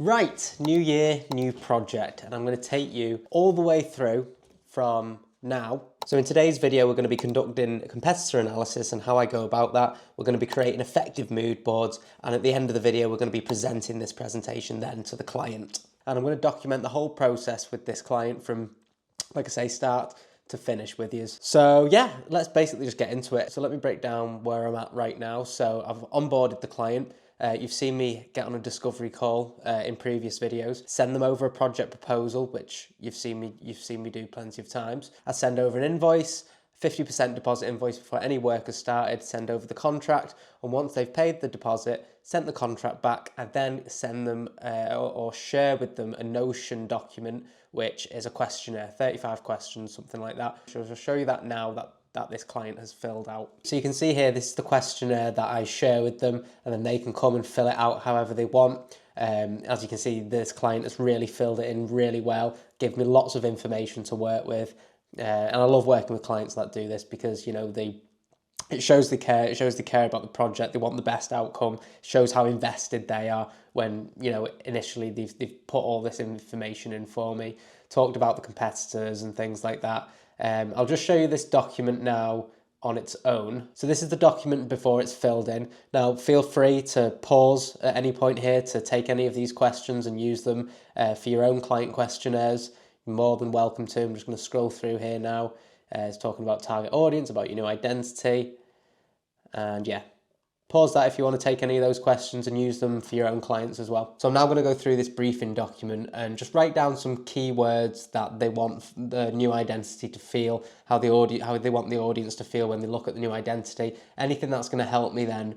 Right, new year, new project, and I'm going to take you all the way through from now. So in today's video, we're going to be conducting a competitor analysis and how I go about that. We're going to be creating effective mood boards, and at the end of the video, we're going to be presenting this presentation then to the client. And I'm going to document the whole process with this client from, like I say, start to finish with you. So yeah, let's basically just get into it. So let me break down where I'm at right now. So I've onboarded the client. You've seen me get on a discovery call in previous videos, send them over a project proposal, which you've seen me do plenty of times. I send over an invoice, 50% deposit invoice before any work has started, send over the contract, and once they've paid the deposit, sent the contract back, I then send them or share with them a Notion document, which is a questionnaire, 35 questions, something like that. So I'll show you that now that this client has filled out. So you can see here, this is the questionnaire that I share with them, and then they can come and fill it out however they want. As you can see, this client has really filled it in really well, give me lots of information to work with. And I love working with clients that do this because, you know, it shows they care about the project, they want the best outcome, it shows how invested they are when, you know, initially they've put all this information in for me, talked about the competitors and things like that. I'll just show you this document now on its own. So this is the document before it's filled in. Now feel free to pause at any point here to take any of these questions and use them for your own client questionnaires. You're more than welcome to. I'm just going to scroll through here now. It's talking about target audience, about your new identity, and yeah, pause that if you want to take any of those questions and use them for your own clients as well. So I'm now going to go through this briefing document and just write down some keywords that they want the new identity to feel, how they want the audience to feel when they look at the new identity. Anything that's going to help me then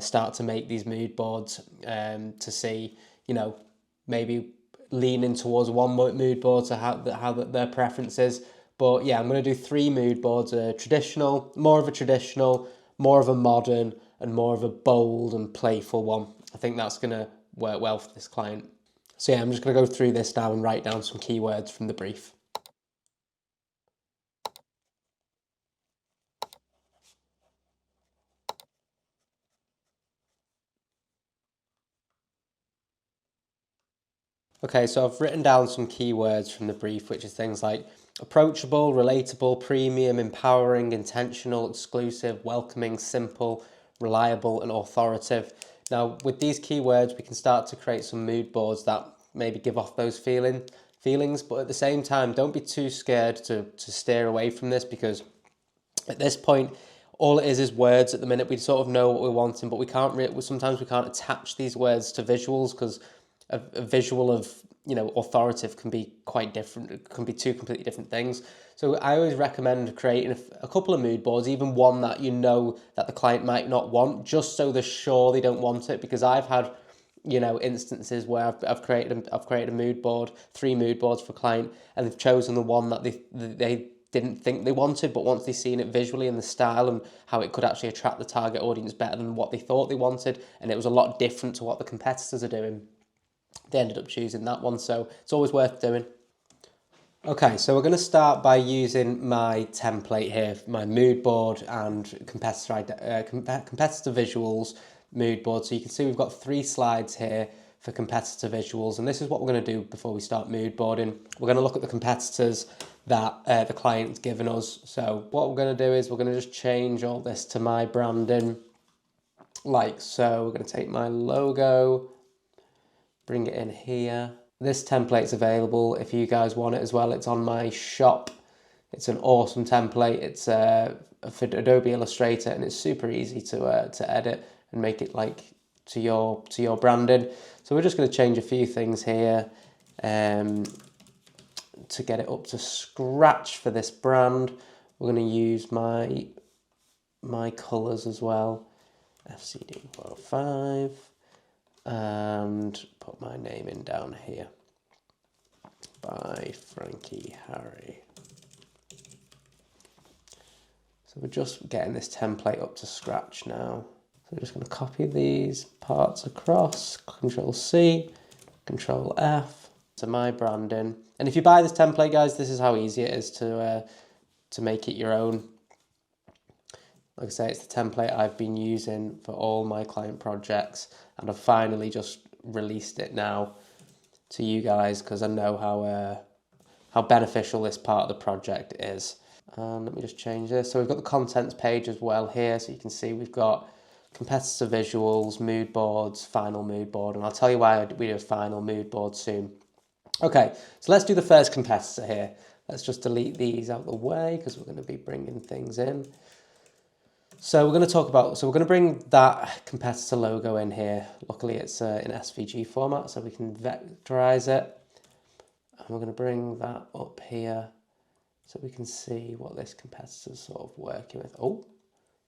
start to make these mood boards to see, you know, maybe leaning towards one mood board to how their preference is. But yeah, I'm going to do 3 mood boards: traditional, more of a traditional, more of a modern, and more of a bold and playful one. I think that's going to work well for this client. So yeah, I'm just going to go through this now and write down some keywords from the brief. Okay, so I've written down some keywords from the brief, which is things like approachable, relatable, premium, empowering, intentional, exclusive, welcoming, simple, reliable, and authoritative. Now, with these keywords, we can start to create some mood boards that maybe give off those feelings, but at the same time, don't be too scared to steer away from this, because at this point, all it is words at the minute. We sort of know what we're wanting, but we can't sometimes we can't attach these words to visuals, because a visual of, you know, authoritative can be quite different. It can be 2 completely different things. So I always recommend creating a couple of mood boards, even one that you know that the client might not want, just so they're sure they don't want it. Because I've had, you know, instances where I've created a mood board, 3 mood boards for a client, and they've chosen the one that they didn't think they wanted, but once they've seen it visually and the style and how it could actually attract the target audience better than what they thought they wanted, and it was a lot different to what the competitors are doing, they ended up choosing that one. So it's always worth doing. Okay, so we're going to start by using my template here, my mood board and competitor visuals mood board. So you can see we've got 3 slides here for competitor visuals, and this is what we're going to do before we start mood boarding. We're going to look at the competitors that the client's given us. So what we're going to do is we're going to just change all this to my branding, like so. We're going to take my logo, bring it in here. This template's available if you guys want it as well. It's on my shop. It's an awesome template. It's for Adobe Illustrator, and it's super easy to edit and make it like to your branding. So we're just going to change a few things here to get it up to scratch for this brand. We're going to use my colours as well, FCD 405. And put my name in down here, by Frankie Harry. So we're just getting this template up to scratch now. So we're just going to copy these parts across, Control C, Control F, to my branding. And if you buy this template, guys, this is how easy it is to make it your own. Like I say, it's the template I've been using for all my client projects, and I've finally just released it now to you guys because I know how beneficial this part of the project is. Let me just change this. So we've got the contents page as well here. So you can see we've got competitor visuals, mood boards, final mood board, and I'll tell you why we do a final mood board soon. Okay, so let's do the first competitor here. Let's just delete these out of the way because we're going to be bringing things in. So we're going to talk about, so we're going to bring that competitor logo in here. Luckily it's in SVG format so we can vectorize it. And we're going to bring that up here so we can see what this competitor's sort of working with. Oh,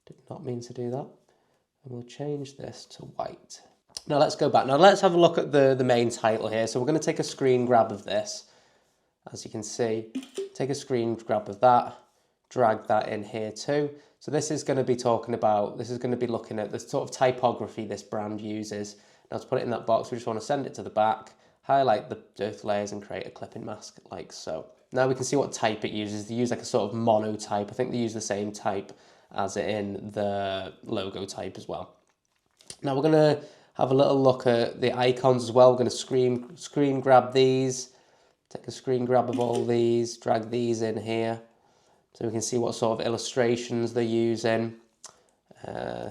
did not mean to do that. And we'll change this to white. Now let's go back. Now let's have a look at the main title here. So we're going to take a screen grab of this. As you can see, take a screen grab of that, drag that in here too. So this is going to be talking about, this is going to be looking at the sort of typography this brand uses. Now to put it in that box, we just want to send it to the back, highlight the earth layers and create a clipping mask like so. Now we can see what type it uses. They use like a sort of monotype. I think they use the same type as in the logo type as well. Now we're going to have a little look at the icons as well. We're going to screen grab these, take a screen grab of all these, drag these in here. So we can see what sort of illustrations they're using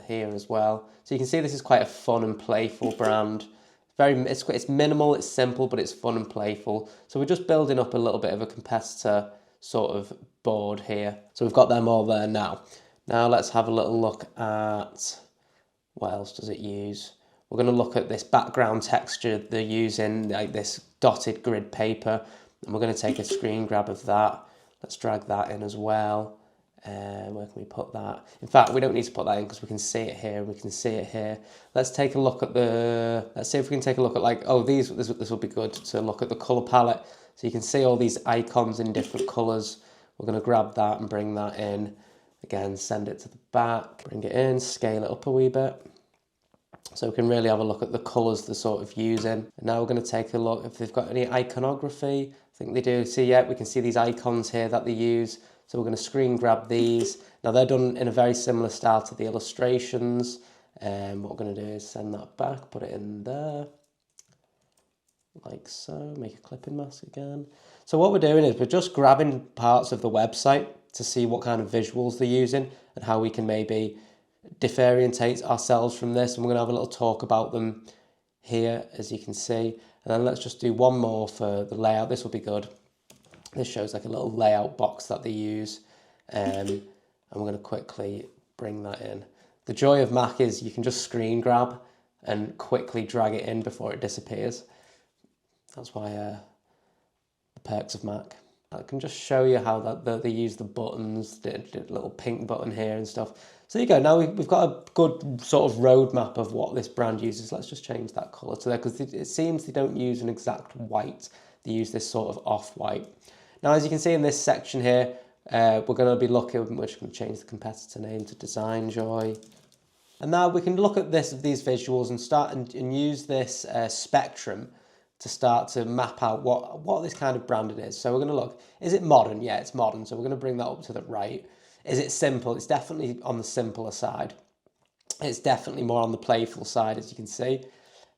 here as well. So you can see this is quite a fun and playful brand. It's minimal, it's simple, but it's fun and playful. So we're just building up a little bit of a competitor sort of board here. So we've got them all there now. Now let's have a little look at what else does it use. We're going to look at this background texture they're using, like this dotted grid paper, and we're going to take a screen grab of that. Let's drag that in as well. Where can we put that? In fact, we don't need to put that in because we can see it here. We can see it here. Let's take a look at let's see if we can take a look at like, oh, this will be good to look at the color palette. So you can see all these icons in different colors. We're going to grab that and bring that in. Again, send it to the back, bring it in, scale it up a wee bit. So we can really have a look at the colors they're sort of using. And now we're going to take a look if they've got any iconography. I think they do. See, yeah, we can see these icons here that they use. So we're going to screen grab these. Now they're done in a very similar style to the illustrations. What we're going to do is send that back, put it in there, like so, make a clipping mask again. So what we're doing is we're just grabbing parts of the website to see what kind of visuals they're using and how we can maybe differentiate ourselves from this. And we're going to have a little talk about them here, as you can see. And then let's just do one more for the layout. This will be good. This shows like a little layout box that they use. And we're going to quickly bring that in. The joy of Mac is you can just screen grab and quickly drag it in before it disappears. That's why the perks of Mac. I can just show you how they use the buttons, the little pink button here and stuff. So there you go. Now we've got a good sort of roadmap of what this brand uses. Let's just change that colour to there because it seems they don't use an exact white. They use this sort of off-white. Now, as you can see in this section here, we're going to be looking, we're just going to change the competitor name to Design Joy. And now we can look at these visuals and start and use this spectrum to start to map out what this kind of branding is. So we're going to look, is it modern? Yeah, it's modern. So we're going to bring that up to the right. Is it simple? It's definitely on the simpler side. It's definitely more on the playful side, as you can see.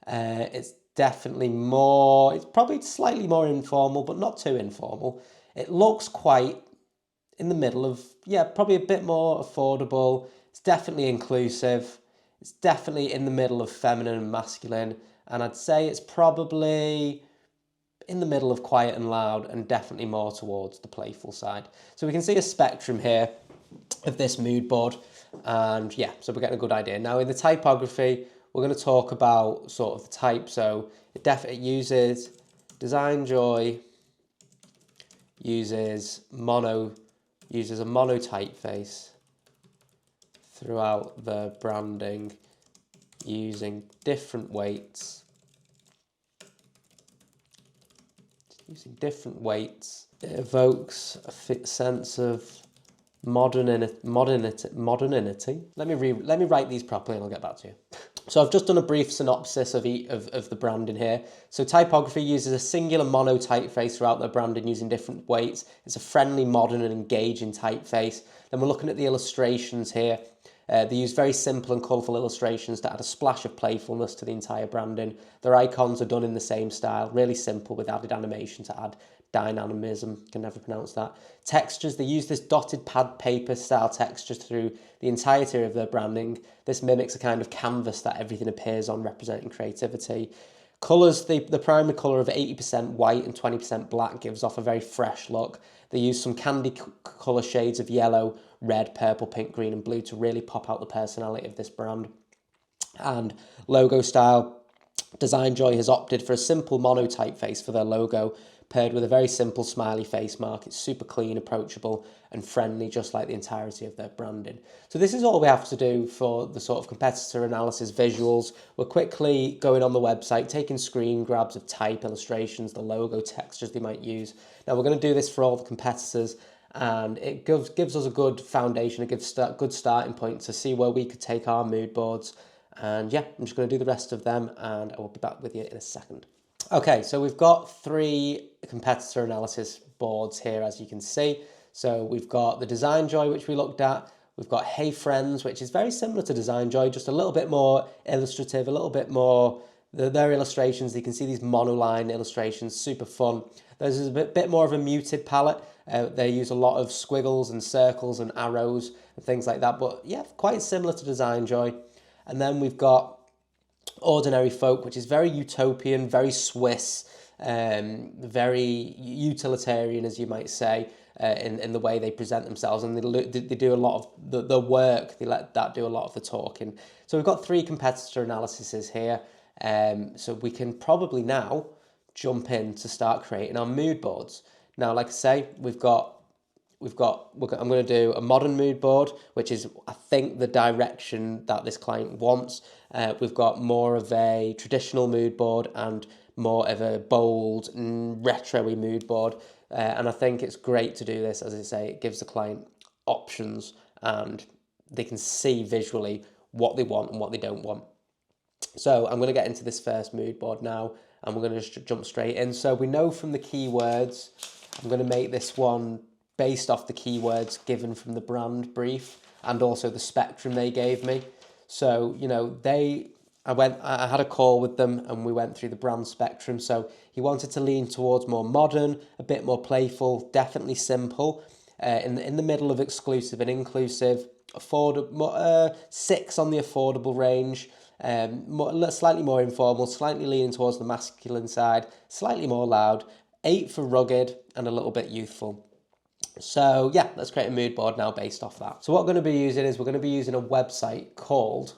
It's definitely more, it's probably slightly more informal, but not too informal. It looks quite in the middle of, yeah, probably a bit more affordable. It's definitely inclusive. It's definitely in the middle of feminine and masculine. And I'd say it's probably in the middle of quiet and loud and definitely more towards the playful side. So we can see a spectrum here of this mood board. And yeah, so we're getting a good idea. Now in the typography, we're going to talk about sort of the type. So it uses Design Joy, uses a mono typeface throughout the branding using different weights. It evokes a sense of modernity. Let me write these properly and I'll get back to you. So I've just done a brief synopsis of the branding here. So typography uses a singular mono typeface throughout their branding using different weights. It's a friendly, modern and engaging typeface. Then we're looking at the illustrations here. They use very simple and colourful illustrations to add a splash of playfulness to the entire branding. Their icons are done in the same style, really simple with added animation to add dynamism, can never pronounce that. Textures, they use this dotted pad paper style textures through the entirety of their branding. This mimics a kind of canvas that everything appears on, representing creativity. Colours, the primary colour of 80% white and 20% black gives off a very fresh look. They use some candy colour shades of yellow, red, purple, pink, green and blue to really pop out the personality of this brand. And logo style, Design Joy has opted for a simple mono typeface for their logo, paired with a very simple smiley face mark. It's super clean, approachable and friendly, just like the entirety of their branding. So this is all we have to do for the sort of competitor analysis visuals. We're quickly going on the website, taking screen grabs of type, illustrations, the logo, textures they might use. Now we're going to do this for all the competitors, and it gives us a good foundation, it gives a good starting point to see where we could take our mood boards. And yeah, I'm just going to do the rest of them and I will be back with you in a second. Okay, so we've got 3 competitor analysis boards here, as you can see. So we've got the Design Joy, which we looked at. We've got Hey Friends, which is very similar to Design Joy, just a little bit more illustrative, a little bit more, their illustrations, you can see these monoline illustrations, super fun. There's a bit more of a muted palette. They use a lot of squiggles and circles and arrows and things like that, but yeah, quite similar to Design Joy. And then we've got Ordinary Folk, which is very utopian, very Swiss, very utilitarian, as you might say, in the way they present themselves. And they do a lot of the work, they let that do a lot of the talking. So we've got 3 competitor analyses here. So we can probably now jump in to start creating our mood boards. Now, like I say, I'm going to do a modern mood board, which is, I think, the direction that this client wants. We've got more of a traditional mood board and more of a bold, retro-y mood board. And I think it's great to do this. As I say, it gives the client options and they can see visually what they want and what they don't want. So I'm going to get into this first mood board now and we're going to just jump straight in. So we know from the keywords, I'm going to make this one based off the keywords given from the brand brief and also the spectrum they gave me. So, you know, I had a call with them and we went through the brand spectrum. So he wanted to lean towards more modern, a bit more playful, definitely simple, in the middle of exclusive and inclusive, affordable, 6 on the affordable range, slightly more informal, slightly leaning towards the masculine side, slightly more loud, 8 for rugged and a little bit youthful. So yeah, let's create a mood board now based off that. So what we're going to be using is we're going to be using a website called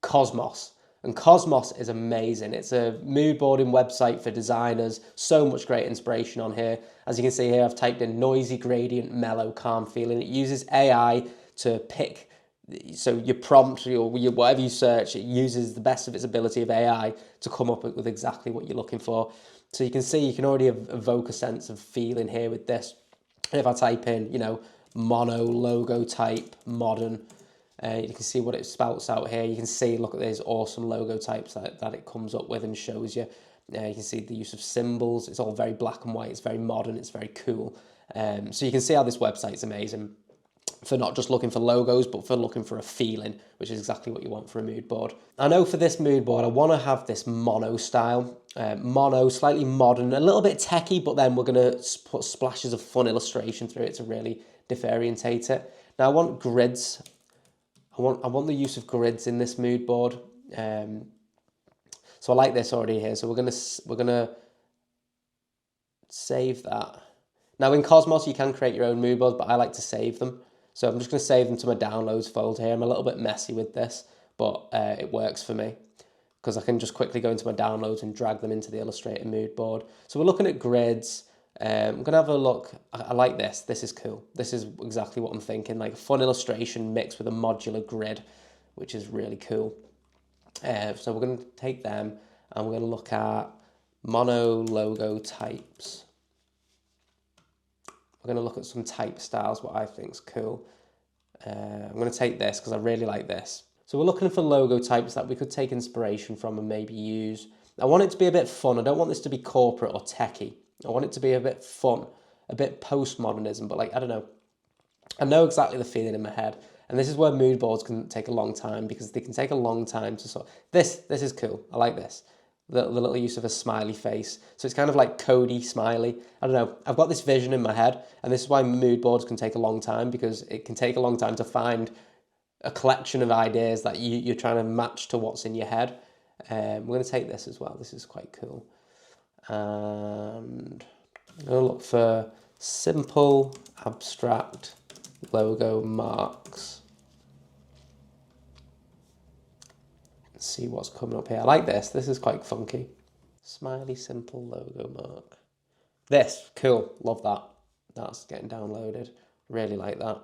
Cosmos. And Cosmos is amazing. It's a mood boarding website for designers. So much great inspiration on here. As you can see here, I've typed in noisy, gradient, mellow, calm feeling. It uses AI to pick, so your prompt or whatever you search, it uses the best of its ability of AI to come up with exactly what you're looking for. So you can see, you can already evoke a sense of feeling here with this. And if I type in, you know, mono logo type, modern, you can see what it spouts out here. You can see, look at these awesome logo types that it comes up with and shows you. You can see the use of symbols. It's all very black and white. It's very modern. It's very cool. So you can see how this website's amazing for not just looking for logos, but for looking for a feeling, which is exactly what you want for a mood board. I know for this mood board, I want to have this mono style. Mono, slightly modern, a little bit techie, but then we're going to put splashes of fun illustration through it to really differentiate it. Now I want grids. I want the use of grids in this mood board. So I like this already here. So we're gonna save that. Now in Cosmos, you can create your own mood boards, but I like to save them. So I'm just going to save them to my downloads folder here. I'm a little bit messy with this, but it works for me because I can just quickly go into my downloads and drag them into the Illustrator mood board. So we're looking at grids. I'm going to have a look. I like this. This is cool. This is exactly what I'm thinking, like a fun illustration mixed with a modular grid, which is really cool. So we're going to take them and we're going to look at mono logo types. We're going to look at some type styles, what I think is cool. I'm going to take this because I really like this. So we're looking for logo types that we could take inspiration from and maybe use. I want it to be a bit fun. I don't want this to be corporate or techie. I want it to be a bit fun, a bit postmodernism, but like, I don't know. I know exactly the feeling in my head. And this is where mood boards can take a long time, because they can take a long time to sort. This is cool. I like this. The little use of a smiley face. So it's kind of like Cody smiley. I don't know. I've got this vision in my head, and this is why mood boards can take a long time, because it can take a long time to find a collection of ideas that you're trying to match to what's in your head. We're going to take this as well. This is quite cool. And I'm going to look for simple, abstract logo marks. See what's coming up here. I like this. This is quite funky. Smiley simple logo mark. This, cool. Love that. That's getting downloaded. Really like that.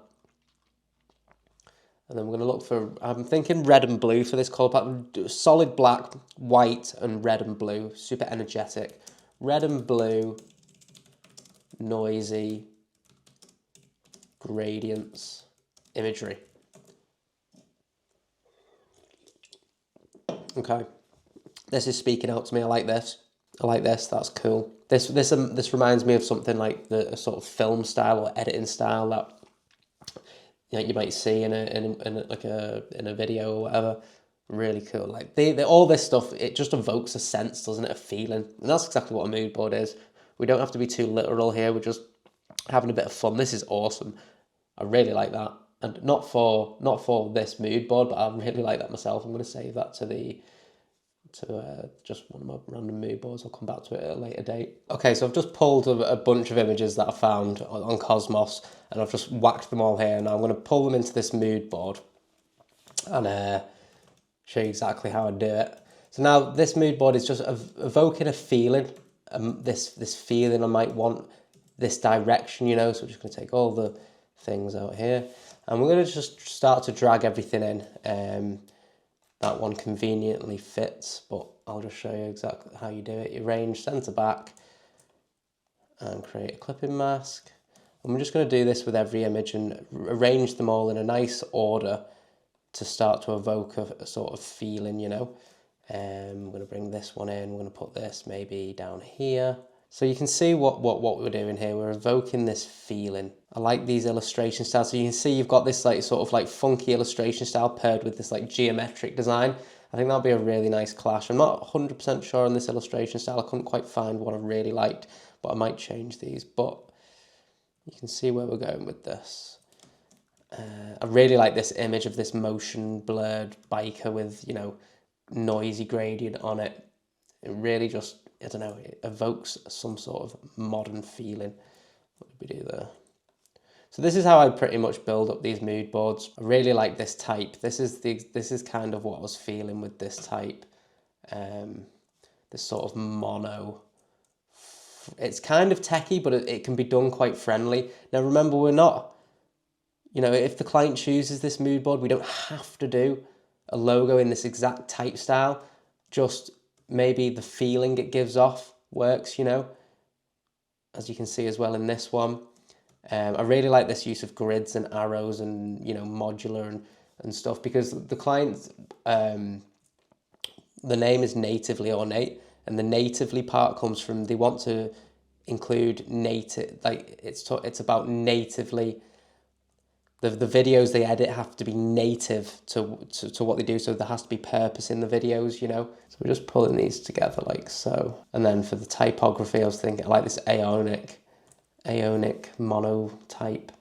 And then we're going to look for, I'm thinking red and blue for this colour pattern. Solid black, white, and red and blue. Super energetic. Red and blue, noisy, gradients, imagery. Okay, this is speaking out to me. I like this. I like this. That's cool. This reminds me of something like a sort of film style or editing style that you might see in a video or whatever. Really cool. Like all this stuff, it just evokes a sense, doesn't it? A feeling, and that's exactly what a mood board is. We don't have to be too literal here. We're just having a bit of fun. This is awesome. I really like that. And not for this mood board, but I really like that myself. I'm going to save that to just one of my random mood boards. I'll come back to it at a later date. Okay, so I've just pulled a bunch of images that I found on Cosmos, and I've just whacked them all here. Now I'm going to pull them into this mood board and show you exactly how I do it. So now this mood board is just evoking a feeling. This feeling I might want, this direction, you know. So I'm just going to take all the things out here. And we're going to just start to drag everything in. That one conveniently fits, but I'll just show you exactly how you do it. You arrange centre back and create a clipping mask. And we're just going to do this with every image and arrange them all in a nice order to start to evoke a sort of feeling, you know. I'm going to bring this one in. We're going to put this maybe down here. So you can see what we're doing here. We're evoking this feeling. I like these illustration styles. So you can see you've got this like sort of like funky illustration style paired with this like geometric design. I think that'll be a really nice clash. I'm not 100% sure on this illustration style. I couldn't quite find what I really liked, but I might change these. But you can see where we're going with this. I really like this image of this motion blurred biker with, you know, noisy gradient on it. It really just, I don't know, it evokes some sort of modern feeling. What did we do there? So this is how I pretty much build up these mood boards. I really like this type. This is kind of what I was feeling with this type. This sort of mono. It's kind of techie, but it can be done quite friendly. Now remember, we're not, you know, if the client chooses this mood board, we don't have to do a logo in this exact type style. Just maybe the feeling it gives off works, you know, as you can see as well in this one. I really like this use of grids and arrows and, you know, modular and stuff, because the client, the name is natively ornate, and the natively part comes from, they want to include native, like it's about natively, the videos they edit have to be native to what they do, so there has to be purpose in the videos, you know. So we're just pulling these together like so. And then for the typography, I was thinking, I like this Aonic monotype.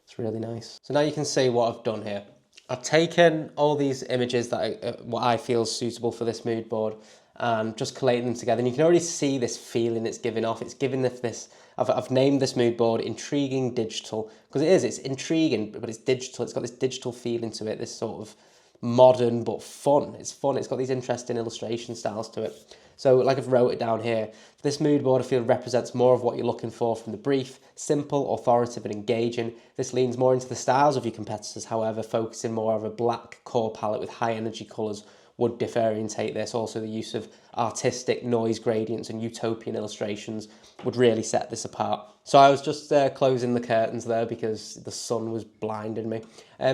It's really nice. So now you can see what I've done here. I've taken all these images that what I feel is suitable for this mood board and just collated them together. And you can already see this feeling it's giving off. It's giving this, I've named this mood board Intriguing Digital, because it's intriguing, but it's digital. It's got this digital feeling to it, this sort of modern but fun. It's fun. It's got these interesting illustration styles to it. So like I've wrote it down here, this mood board I feel represents more of what you're looking for from the brief: simple, authoritative and engaging. This leans more into the styles of your competitors, however, focusing more on a black core palette with high energy colours would differentiate this. Also the use of artistic noise gradients and utopian illustrations would really set this apart. So I was just closing the curtains there because the sun was blinding me.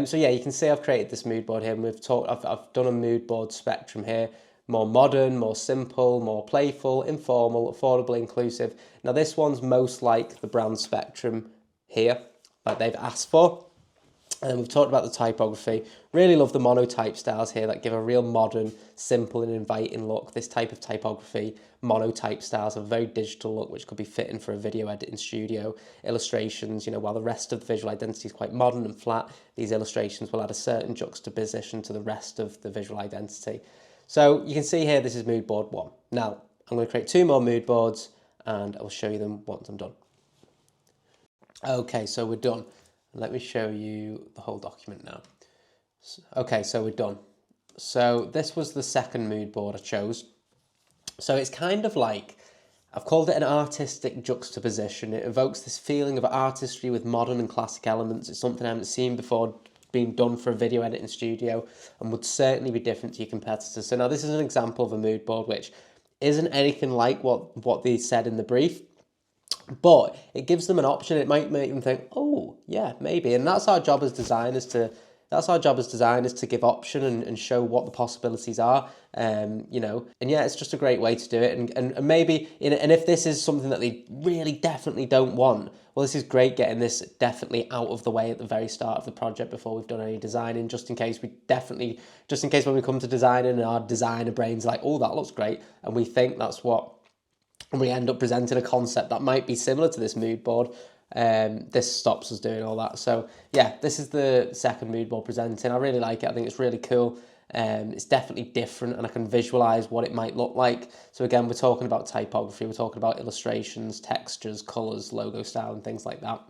So yeah, you can see I've created this mood board here, and I've done a mood board spectrum here. More modern, more simple, more playful, informal, affordable, inclusive. Now this one's most like the brand spectrum here, like they've asked for. And we've talked about the typography. Really love the monotype styles here that give a real modern, simple and inviting look. This type of typography, monotype styles, have a very digital look, which could be fitting for a video editing studio. Illustrations, while the rest of the visual identity is quite modern and flat, these illustrations will add a certain juxtaposition to the rest of the visual identity. So you can see here, this is mood board 1. Now, I'm going to create 2 more mood boards and I will show you them once I'm done. Okay, so we're done. Let me show you the whole document now. Okay, so we're done. So this was the second mood board I chose. So it's kind of like, I've called it an artistic juxtaposition. It evokes this feeling of artistry with modern and classic elements. It's something I haven't seen before being done for a video editing studio and would certainly be different to your competitors. So now this is an example of a mood board which isn't anything like what they said in the brief, but it gives them an option. It might make them think, oh yeah, maybe. And that's our job as designers to give option and show what the possibilities are. And yeah, it's just a great way to do it. And maybe, and if this is something that they really definitely don't want, well, this is great getting this definitely out of the way at the very start of the project before we've done any designing, just in case when we come to designing and our designer brain's like, oh, that looks great, and we think that's what, and we end up presenting a concept that might be similar to this mood board. This stops us doing all that. So yeah, this is the second mood board presenting. I really like it. I think it's really cool. It's definitely different and I can visualize what it might look like. So again, we're talking about typography, we're talking about illustrations, textures, colors, logo style and things like that.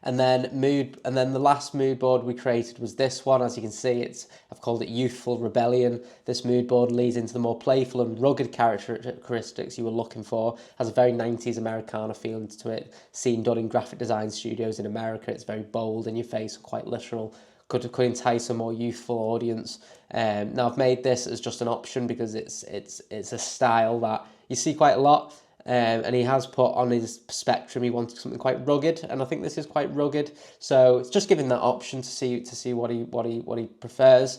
And then the last mood board we created was this one. As you can see, I've called it Youthful Rebellion. This mood board leads into the more playful and rugged characteristics you were looking for. Has a very 90s Americana feeling to it. Seen done in graphic design studios in America. It's very bold in your face, quite literal. Could entice a more youthful audience. Now I've made this as just an option because it's a style that you see quite a lot. And he has put on his spectrum, he wanted something quite rugged, and I think this is quite rugged. So it's just giving that option to see what he prefers.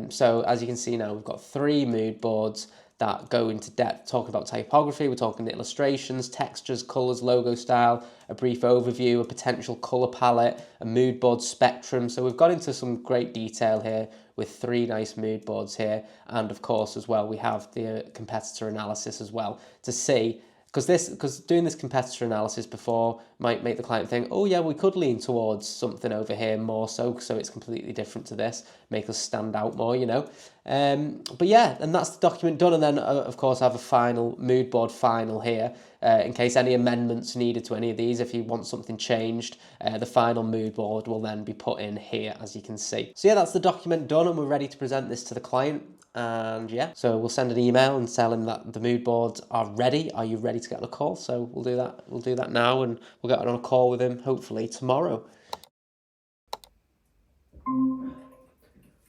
So as you can see now, we've got 3 mood boards that go into depth, talking about typography. We're talking illustrations, textures, colors, logo style, a brief overview, a potential color palette, a mood board spectrum. So we've got into some great detail here with 3 nice mood boards here, and of course as well we have the competitor analysis as well to see. Because doing this competitor analysis before might make the client think, oh yeah, we could lean towards something over here more so it's completely different to this, make us stand out more, But yeah, and that's the document done. And then of course I have a final mood board final here, in case any amendments needed to any of these. If you want something changed, the final mood board will then be put in here, as you can see. So yeah, that's the document done, and we're ready to present this to the client. And yeah, so we'll send an email and tell him that the mood boards are ready. Are you ready to get on a call? So we'll do that. We'll do that now, and we'll get on a call with him hopefully tomorrow.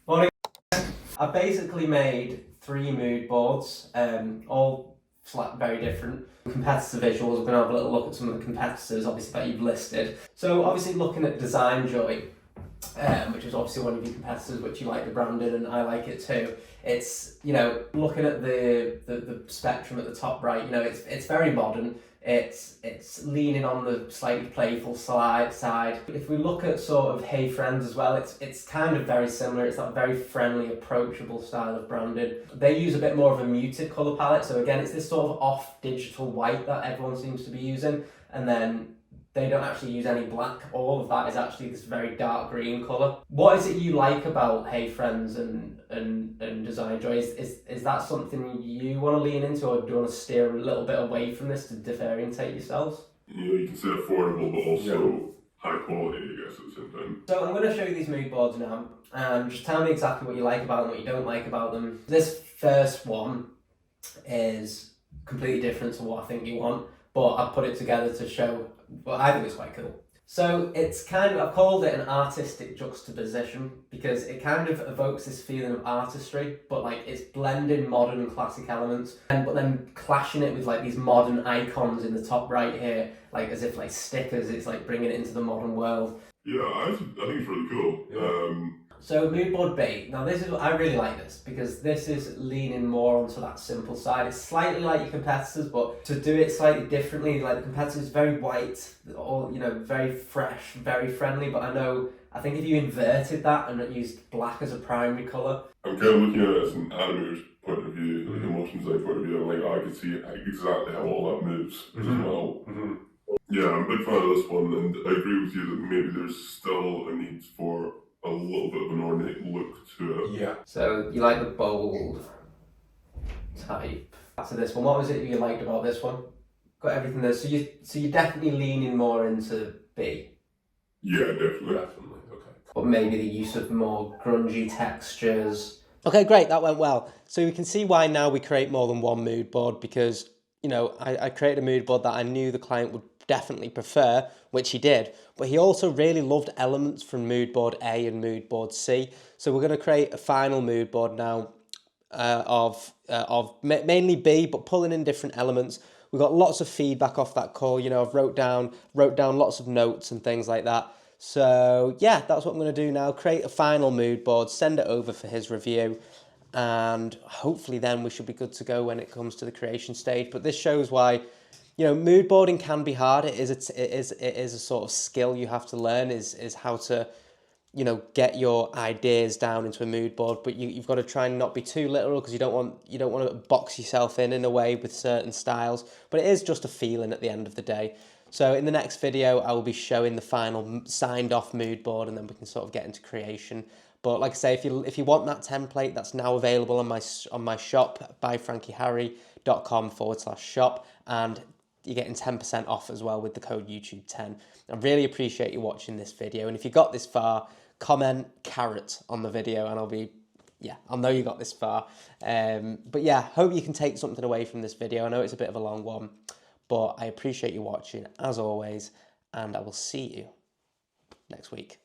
Morning. I've basically made 3 mood boards, all very different. Competitor visuals, we're going to have a little look at some of the competitors, obviously, that you've listed. So obviously looking at Design Joy, which is obviously one of your competitors, which you like the branding, and I like it too. It's, looking at the spectrum at the top right, it's very modern. It's leaning on the slightly playful side. If we look at sort of Hey Friends as well, it's kind of very similar. It's that very friendly, approachable style of branding. They use a bit more of a muted colour palette. So again, it's this sort of off digital white that everyone seems to be using. And then they don't actually use any black. All of that is actually this very dark green colour. What is it you like about Hey Friends and Design Joy? Is that something you want to lean into, or do you want to steer a little bit away from this to differentiate yourselves? You can say affordable, but also high quality, I guess, at the same time. So I'm going to show you these mood boards now. Just tell me exactly what you like about them, what you don't like about them. This first one is completely different to what I think you want, but I've put it together to show what I think is quite cool. So I've called it an artistic juxtaposition because it kind of evokes this feeling of artistry, but like it's blending modern and classic elements, but then clashing it with like these modern icons in the top right here, like as if like stickers. It's like bringing it into the modern world. Yeah, I think it's really cool. Yeah. So Moodboard B. Now this is, I really like this because this is leaning more onto that simple side. It's slightly like your competitors, but to do it slightly differently, like the competitors, very white, all, you know, very fresh, very friendly. But I think if you inverted that and used black as a primary colour. I'm kind of looking at it as an animator's point of view, like a motion design point of view, and like I can see exactly how all that moves as well. Yeah, I'm a big fan of this one, and I agree with you that maybe there's still a need for a little bit of an ornate look to it. Yeah. So you like the bold type. So this one, what was it you liked about this one? Got everything there. So you're definitely leaning more into B. Yeah, definitely. Okay. But maybe the use of more grungy textures. Okay, great. That went well. So we can see why now we create more than one mood board because, you know, I created a mood board that I knew the client would definitely prefer, which he did, but he also really loved elements from mood board A and mood board C. So we're going to create a final mood board now of mainly B, but pulling in different elements. We got lots of feedback off that call. You know, I've wrote down lots of notes and things like that. So yeah, that's what I'm going to do now. Create a final mood board, send it over for his review, and hopefully then we should be good to go when it comes to the creation stage. But this shows why, you know, mood boarding can be hard. It is a sort of skill you have to learn, is how to, you know, get your ideas down into a mood board, but you've got to try and not be too literal because you don't want to box yourself in a way with certain styles, but it is just a feeling at the end of the day. So in the next video, I will be showing the final signed off mood board, and then we can sort of get into creation. But like I say, if you want that template, that's now available on my shop, byfrankieharry.com/shop, and you're getting 10% off as well with the code YouTube10. I really appreciate you watching this video, and if you got this far, comment carrot on the video and I'll know you got this far. But yeah, hope you can take something away from this video. I know it's a bit of a long one, but I appreciate you watching as always, and I will see you next week.